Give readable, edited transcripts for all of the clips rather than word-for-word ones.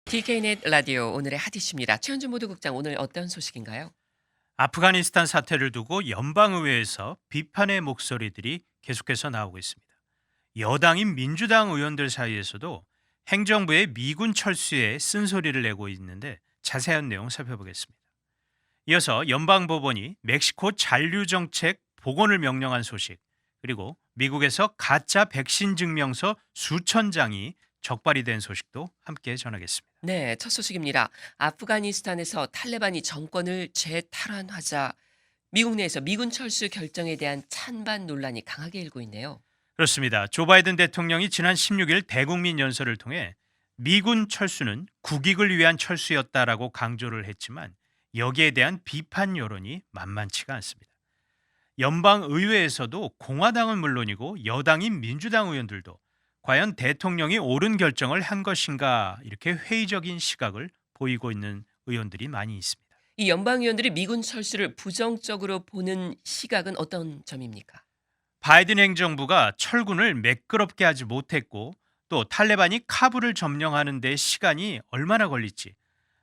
DK넷 라디오 오늘의 핫이슈입니다. 최현준 보도국장 오늘 어떤 소식인가요? 아프가니스탄 사태를 두고 연방의회에서 비판의 목소리들이 계속해서 나오고 있습니다. 여당인 민주당 의원들 사이에서도 행정부의 미군 철수에 쓴소리를 내고 있는데 자세한 내용 살펴보겠습니다. 이어서 연방법원이 멕시코 잔류 정책 복원을 명령한 소식, 그리고 미국에서 가짜 백신 증명서 수천 장이 적발이 된 소식도 함께 전하겠습니다. 네, 첫 소식입니다. 아프가니스탄에서 탈레반이 정권을 재탈환하자 미국 내에서 미군 철수 결정에 대한 찬반 논란이 강하게 일고 있네요. 그렇습니다. 조 바이든 대통령이 지난 16일 대국민 연설을 통해 미군 철수는 국익을 위한 철수였다라고 강조를 했지만 여기에 대한 비판 여론이 만만치가 않습니다. 연방 의회에서도 공화당은 물론이고 여당인 민주당 의원들도 과연 대통령이 옳은 결정을 한 것인가 이렇게 회의적인 시각을 보이고 있는 의원들이 많이 있습니다. 이 연방의원들이 미군 철수를 부정적으로 보는 시각은 어떤 점입니까? 바이든 행정부가 철군을 매끄럽게 하지 못했고 또 탈레반이 카불을 점령하는 데 시간이 얼마나 걸릴지,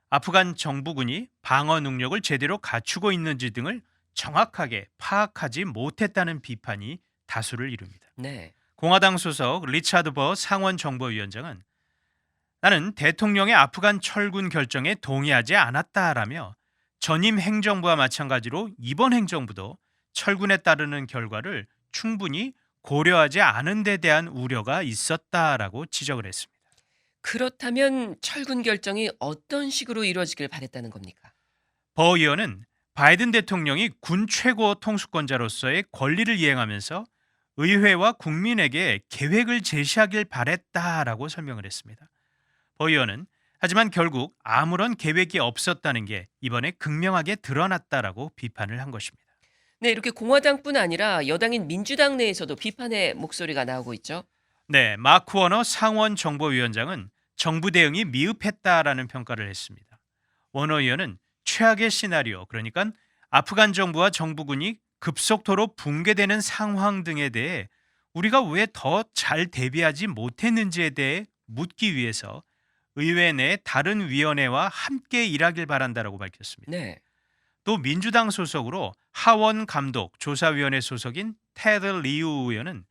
아프간 정부군이 방어 능력을 제대로 갖추고 있는지 등을 정확하게 파악하지 못했다는 비판이 다수를 이룹니다. 네. 공화당 소속 리차드 버 상원 정보위원장은 나는 대통령의 아프간 철군 결정에 동의하지 않았다라며 전임 행정부와 마찬가지로 이번 행정부도 철군에 따르는 결과를 충분히 고려하지 않은 데 대한 우려가 있었다라고 지적을 했습니다. 그렇다면 철군 결정이 어떤 식으로 이루어지길 바랬다는 겁니까? 버 의원은 바이든 대통령이 군 최고 통수권자로서의 권리를 이행하면서 의회와 국민에게 계획을 제시하길 바랬다라고 설명을 했습니다. 버 의원은 하지만 결국 아무런 계획이 없었다는 게 이번에 극명하게 드러났다라고 비판을 한 것입니다. 네, 이렇게 공화당뿐 아니라 여당인 민주당 내에서도 비판의 목소리가 나오고 있죠. 네, 마크 워너 상원 정보위원장은 정부 대응이 미흡했다라는 평가를 했습니다. 워너 의원은 최악의 시나리오, 그러니까 아프간 정부와 정부군이 급속도로 붕괴되는 상황 등에 대해 우리가 왜 더 잘 대비하지 못했는지에 대해 묻기 위해서 의회 내 다른 위원회와 함께 일하길 바란다라고 밝혔습니다. 네. 또 민주당 소속으로 하원 감독 조사위원회 소속인 테드 리우 의원은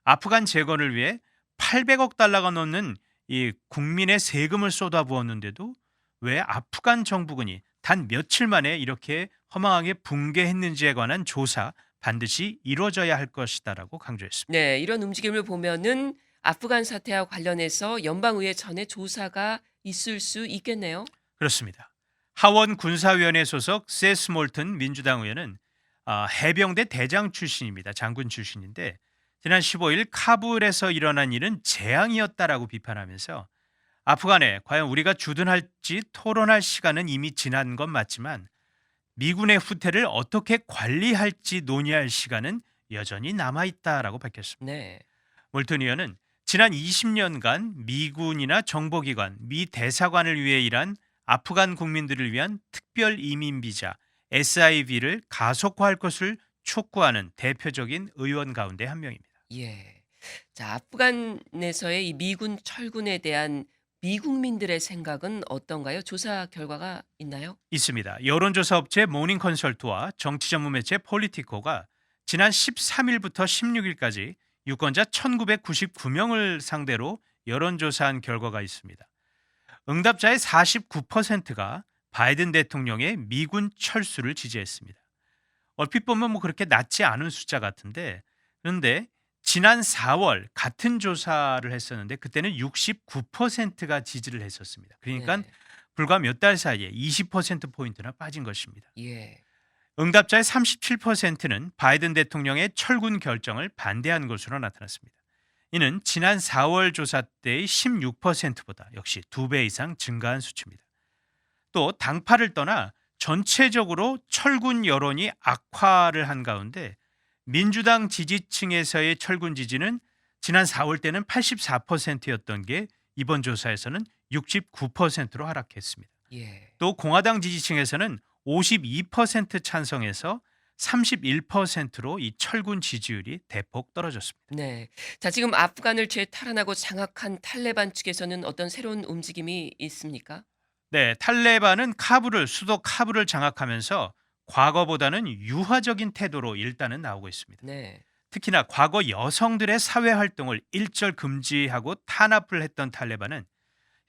아프간 재건을 위해 800억 달러가 넘는 이 국민의 세금을 쏟아부었는데도 왜 아프간 정부군이 단 며칠 만에 이렇게 허망하게 붕괴했는지에 관한 조사 반드시 이루어져야 할 것이다라고 강조했습니다. 네, 이런 움직임을 보면은 아프간 사태와 관련해서 연방의회 전에 조사가 있을 수 있겠네요. 그렇습니다. 하원 군사위원회 소속 세스 몰튼 민주당 의원은 해병대 대장 출신입니다. 장군 출신인데 지난 15일 카불에서 일어난 일은 재앙이었다라고 비판하면서 아프간에 과연 우리가 주둔할지 토론할 시간은 이미 지난 건 맞지만 미군의 후퇴를 어떻게 관리할지 논의할 시간은 여전히 남아있다라고 밝혔습니다. 네. 몰튼 의원은 지난 20년간 미군이나 정보기관, 미 대사관을 위해 일한 아프간 국민들을 위한 특별 이민 비자 SIV를 가속화할 것을 촉구하는 대표적인 의원 가운데 한 명입니다. 예. 자, 아프간에서의 이 미군 철군에 대한 미국민들의 생각은 어떤가요? 조사 결과가 있나요? 있습니다. 여론조사 업체 모닝 컨설트와 정치 전문 매체 폴리티코가 지난 13일부터 16일까지 유권자 1999명을 상대로 여론조사한 결과가 있습니다. 응답자의 49%가 바이든 대통령의 미군 철수를 지지했습니다. 얼핏 보면 뭐 그렇게 낮지 않은 숫자 같은데, 그런데 지난 4월 같은 조사를 했었는데 그때는 69%가 지지를 했었습니다. 그러니까 네. 불과 몇 달 사이에 20%포인트나 빠진 것입니다. 예. 응답자의 37%는 바이든 대통령의 철군 결정을 반대한 것으로 나타났습니다. 이는 지난 4월 조사 때의 16%보다 역시 2배 이상 증가한 수치입니다. 또 당파를 떠나 전체적으로 철군 여론이 악화를 한 가운데 민주당 지지층에서의 철군 지지는 지난 4월 때는 84%였던 게 이번 조사에서는 69%로 하락했습니다. 예. 또 공화당 지지층에서는 52% 찬성해서 31%로 이 철군 지지율이 대폭 떨어졌습니다. 네. 자, 지금 아프간을 재탈환하고 장악한 탈레반 측에서는 어떤 새로운 움직임이 있습니까? 네, 탈레반은 수도 카불을 장악하면서 과거보다는 유화적인 태도로 일단은 나오고 있습니다. 네. 특히나 과거 여성들의 사회 활동을 일절 금지하고 탄압을 했던 탈레반은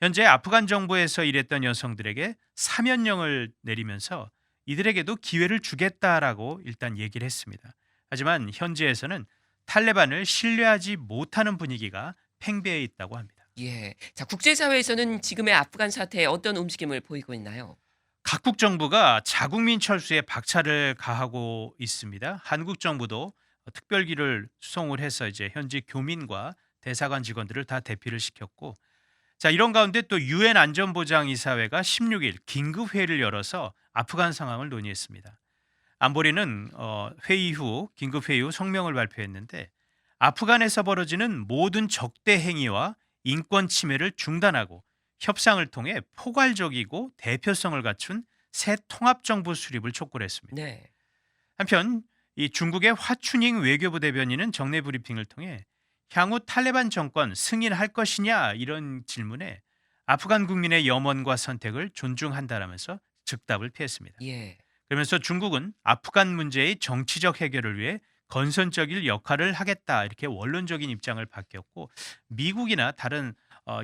현재 아프간 정부에서 일했던 여성들에게 사면령을 내리면서 이들에게도 기회를 주겠다라고 일단 얘기를 했습니다. 하지만 현지에서는 탈레반을 신뢰하지 못하는 분위기가 팽배해 있다고 합니다. 예. 자, 국제사회에서는 지금의 아프간 사태에 어떤 움직임을 보이고 있나요? 각국 정부가 자국민 철수에 박차를 가하고 있습니다. 한국 정부도 특별기를 수송을 해서 이제 현지 교민과 대사관 직원들을 다 대피를 시켰고, 자, 이런 가운데 또 유엔 안전보장이사회가 16일 긴급 회의를 열어서 아프간 상황을 논의했습니다. 안보리는 회의 후 긴급 회의 후 성명을 발표했는데, 아프간에서 벌어지는 모든 적대 행위와 인권 침해를 중단하고 협상을 통해 포괄적이고 대표성을 갖춘 새 통합 정부 수립을 촉구를 했습니다. 네. 한편 이 중국의 화춘잉 외교부 대변인은 정례 브리핑을 통해 향후 탈레반 정권 승인할 것이냐 이런 질문에 아프간 국민의 염원과 선택을 존중한다라면서 즉답을 피했습니다. 예. 그러면서 중국은 아프간 문제의 정치적 해결을 위해 건설적인 역할을 하겠다 이렇게 원론적인 입장을 밝혔고, 미국이나 다른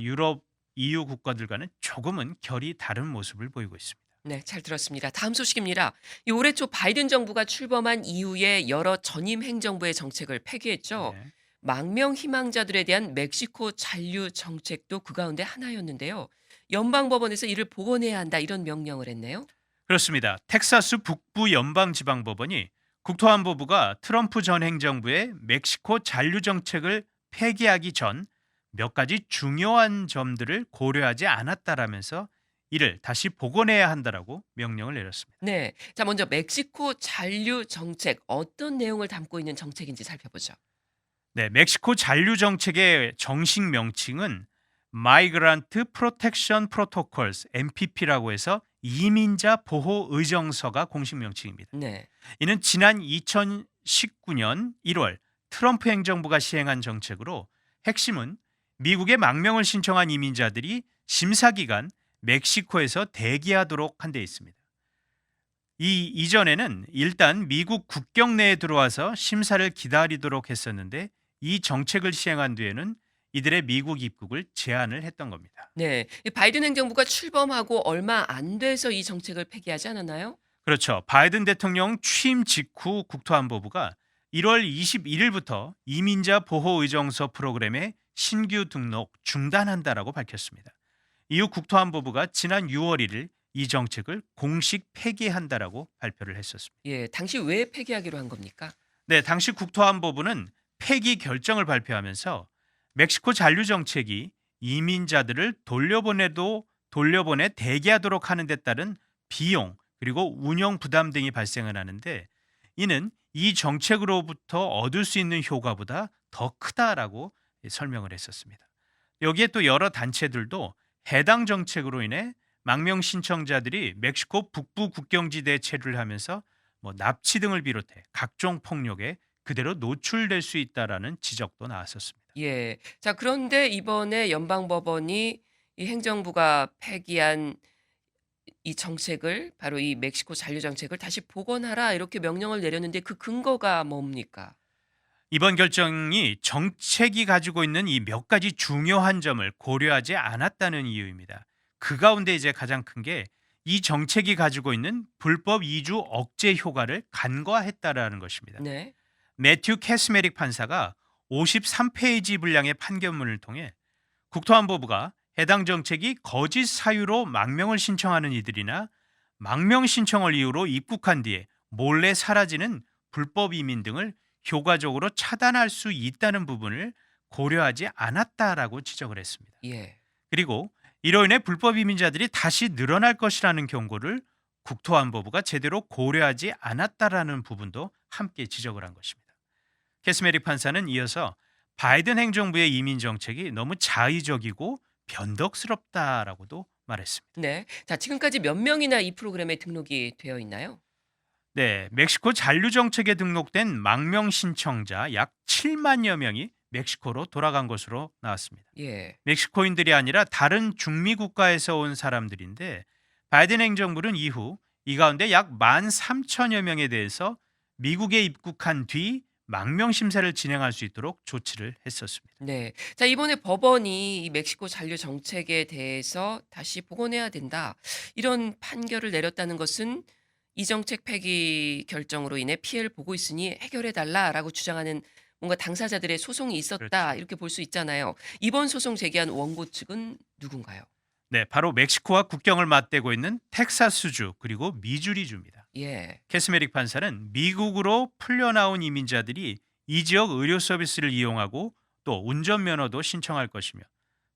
유럽 EU 국가들과는 조금은 결이 다른 모습을 보이고 있습니다. 네, 잘 들었습니다. 다음 소식입니다. 이 올해 초 바이든 정부가 출범한 이후에 여러 전임 행정부의 정책을 폐기했죠. 네. 망명 희망자들에 대한 멕시코 잔류 정책도 그 가운데 하나였는데요. 연방법원에서 이를 복원해야 한다 이런 명령을 했네요. 그렇습니다. 텍사스 북부 연방지방법원이 국토안보부가 트럼프 전 행정부의 멕시코 잔류 정책을 폐기하기 전 몇 가지 중요한 점들을 고려하지 않았다라면서 이를 다시 복원해야 한다라고 명령을 내렸습니다. 네. 자, 먼저 멕시코 잔류 정책 어떤 내용을 담고 있는 정책인지 살펴보죠. 네, 멕시코 잔류 정책의 정식 명칭은 Migrant Protection Protocols (MPP라고) 해서 이민자 보호 의정서가 공식 명칭입니다. 네. 이는 지난 2019년 1월 트럼프 행정부가 시행한 정책으로, 핵심은 미국에 망명을 신청한 이민자들이 심사 기간 멕시코에서 대기하도록 한 데 있습니다. 이 이전에는 일단 미국 국경 내에 들어와서 심사를 기다리도록 했었는데, 이 정책을 시행한 뒤에는 이들의 미국 입국을 제한을 했던 겁니다. 네. 이 바이든 행정부가 출범하고 얼마 안 돼서 이 정책을 폐기하지 않았나요? 그렇죠. 바이든 대통령 취임 직후 국토안보부가 1월 21일부터 이민자 보호 의정서 프로그램의 신규 등록 중단한다라고 밝혔습니다. 이후 국토안보부가 지난 6월 1일 이 정책을 공식 폐기한다라고 발표를 했었습니다. 예. 당시 왜 폐기하기로 한 겁니까? 네, 당시 국토안보부는 폐기 결정을 발표하면서 멕시코 잔류 정책이 이민자들을 돌려보내 대기하도록 하는 데 따른 비용 그리고 운영 부담 등이 발생을 하는데, 이는 이 정책으로부터 얻을 수 있는 효과보다 더 크다라고 설명을 했었습니다. 여기에 또 여러 단체들도 해당 정책으로 인해 망명 신청자들이 멕시코 북부 국경지대에 체류를 하면서 납치 등을 비롯해 각종 폭력에 그대로 노출될 수 있다라는 지적도 나왔었습니다. 예. 자, 그런데 이번에 연방법원이 이 행정부가 폐기한 이 정책을 바로 이 멕시코 잔류 정책을 다시 복원하라 이렇게 명령을 내렸는데 그 근거가 뭡니까? 이번 결정이 정책이 가지고 있는 이 몇 가지 중요한 점을 고려하지 않았다는 이유입니다. 그 가운데 이제 가장 큰 게 이 정책이 가지고 있는 불법 이주 억제 효과를 간과했다라는 것입니다. 네. 매튜 캐스메릭 판사가 53페이지 분량의 판결문을 통해 국토안보부가 해당 정책이 거짓 사유로 망명을 신청하는 이들이나 망명 신청을 이유로 입국한 뒤에 몰래 사라지는 불법 이민 등을 효과적으로 차단할 수 있다는 부분을 고려하지 않았다라고 지적을 했습니다. 예. 그리고 이로 인해 불법 이민자들이 다시 늘어날 것이라는 경고를 국토안보부가 제대로 고려하지 않았다라는 부분도 함께 지적을 한 것입니다. 캐스메릭 판사는 이어서 바이든 행정부의 이민 정책이 너무 자의적이고 변덕스럽다라고도 말했습니다. 네. 자, 지금까지 몇 명이나 이 프로그램에 등록이 되어 있나요? 네, 멕시코 잔류 정책에 등록된 망명 신청자 약 7만여 명이 멕시코로 돌아간 것으로 나왔습니다. 예. 멕시코인들이 아니라 다른 중미 국가에서 온 사람들인데 바이든 행정부는 이후 이 가운데 약 13,000여 명에 대해서 미국에 입국한 뒤 망명 심사를 진행할 수 있도록 조치를 했었습니다. 네. 자, 이번에 법원이 이 멕시코 잔류 정책에 대해서 다시 복원해야 된다. 이런 판결을 내렸다는 것은 이 정책 폐기 결정으로 인해 피해를 보고 있으니 해결해 달라라고 주장하는 뭔가 당사자들의 소송이 있었다. 그렇죠. 이렇게 볼 수 있잖아요. 이번 소송 제기한 원고 측은 누군가요? 네, 바로 멕시코와 국경을 맞대고 있는 텍사스주 그리고 미주리주입니다. 예. 캐스메릭 판사는 미국으로 풀려나온 이민자들이 이 지역 의료 서비스를 이용하고 또 운전면허도 신청할 것이며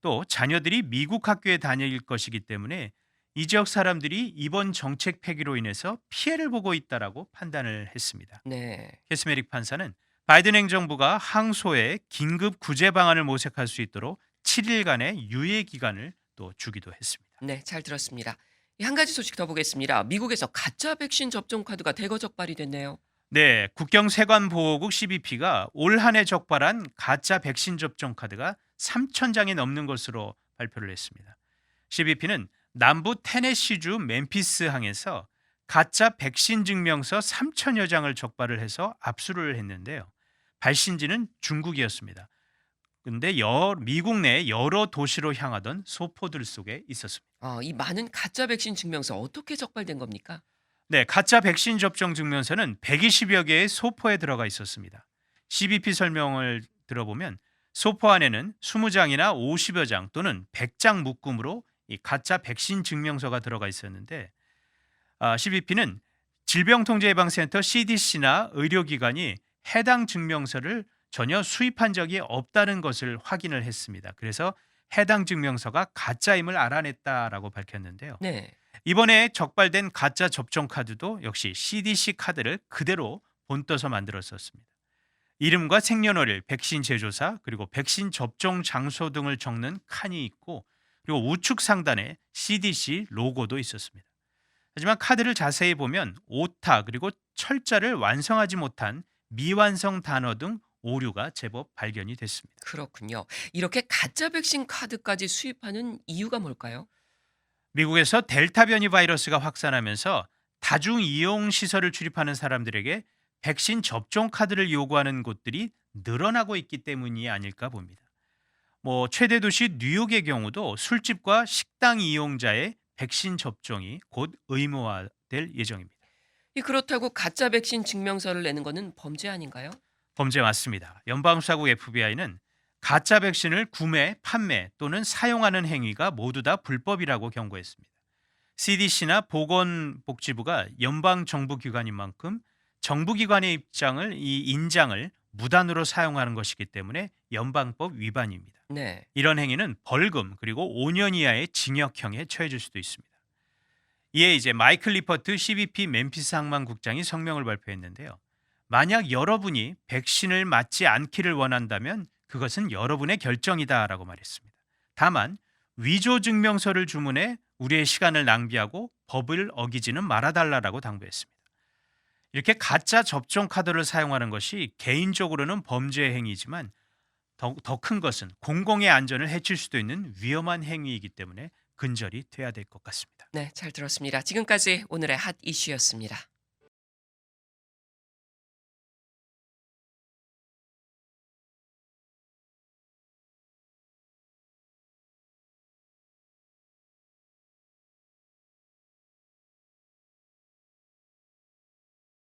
또 자녀들이 미국 학교에 다닐 것이기 때문에 이 지역 사람들이 이번 정책 폐기로 인해서 피해를 보고 있다라고 판단을 했습니다. 네. 캐스메릭 판사는 바이든 행정부가 항소에 긴급 구제 방안을 모색할 수 있도록 7일간의 유예 기간을 또 주기도 했습니다. 네, 잘 들었습니다. 한 가지 소식 더 보겠습니다. 미국에서 가짜 백신 접종 카드가 대거 적발이 됐네요. 네, 국경세관보호국 CBP가 올 한 해 적발한 가짜 백신 접종 카드가 3,000장이 넘는 것으로 발표를 했습니다. CBP는 남부 테네시주 멤피스 항에서 가짜 백신 증명서 3,000여 장을 적발을 해서 압수를 했는데요. 발신지는 중국이었습니다. 근데 미국 내 여러 도시로 향하던 소포들 속에 있었습니다. 이 많은 가짜 백신 증명서 어떻게 적발된 겁니까? 네, 가짜 백신 접종 증명서는 120여 개의 소포에 들어가 있었습니다. CBP 설명을 들어보면 소포 안에는 20장이나 50여 장 또는 100장 묶음으로 이 가짜 백신 증명서가 들어가 있었는데 CBP는 질병통제예방센터 CDC나 의료기관이 해당 증명서를 전혀 수입한 적이 없다는 것을 확인을 했습니다. 그래서 해당 증명서가 가짜임을 알아냈다라고 밝혔는데요. 네. 이번에 적발된 가짜 접종 카드도 역시 CDC 카드를 그대로 본떠서 만들었었습니다. 이름과 생년월일, 백신 제조사, 그리고 백신 접종 장소 등을 적는 칸이 있고 그리고 우측 상단에 CDC 로고도 있었습니다. 하지만 카드를 자세히 보면 오타 그리고 철자를 완성하지 못한 미완성 단어 등 오류가 제법 발견이 됐습니다. 그렇군요. 이렇게 가짜 백신 카드까지 수입하는 이유가 뭘까요? 미국에서 델타 변이 바이러스가 확산하면서 다중 이용 시설을 출입하는 사람들에게 백신 접종 카드를 요구하는 곳들이 늘어나고 있기 때문이 아닐까 봅니다. 최대 도시 뉴욕의 경우도 술집과 식당 이용자의 백신 접종이 곧 의무화될 예정입니다. 그렇다고 가짜 백신 증명서를 내는 거는 범죄 아닌가요? 범죄 맞습니다. 연방수사국 FBI는 가짜 백신을 구매, 판매 또는 사용하는 행위가 모두 다 불법이라고 경고했습니다. CDC나 보건복지부가 연방 정부기관인 만큼 정부기관의 인장을 무단으로 사용하는 것이기 때문에 연방법 위반입니다. 네. 이런 행위는 벌금 그리고 5년 이하의 징역형에 처해질 수도 있습니다. 이에 이제 마이클 리퍼트 CBP 멤피스 항만국장이 성명을 발표했는데요. 만약 여러분이 백신을 맞지 않기를 원한다면 그것은 여러분의 결정이다라고 말했습니다. 다만 위조 증명서를 주문해 우리의 시간을 낭비하고 법을 어기지는 말아달라고 당부했습니다. 이렇게 가짜 접종 카드를 사용하는 것이 개인적으로는 범죄 행위지만 더 큰 것은 공공의 안전을 해칠 수도 있는 위험한 행위이기 때문에 근절이 돼야 될 것 같습니다. 네, 잘 들었습니다. 지금까지 오늘의 핫 이슈였습니다.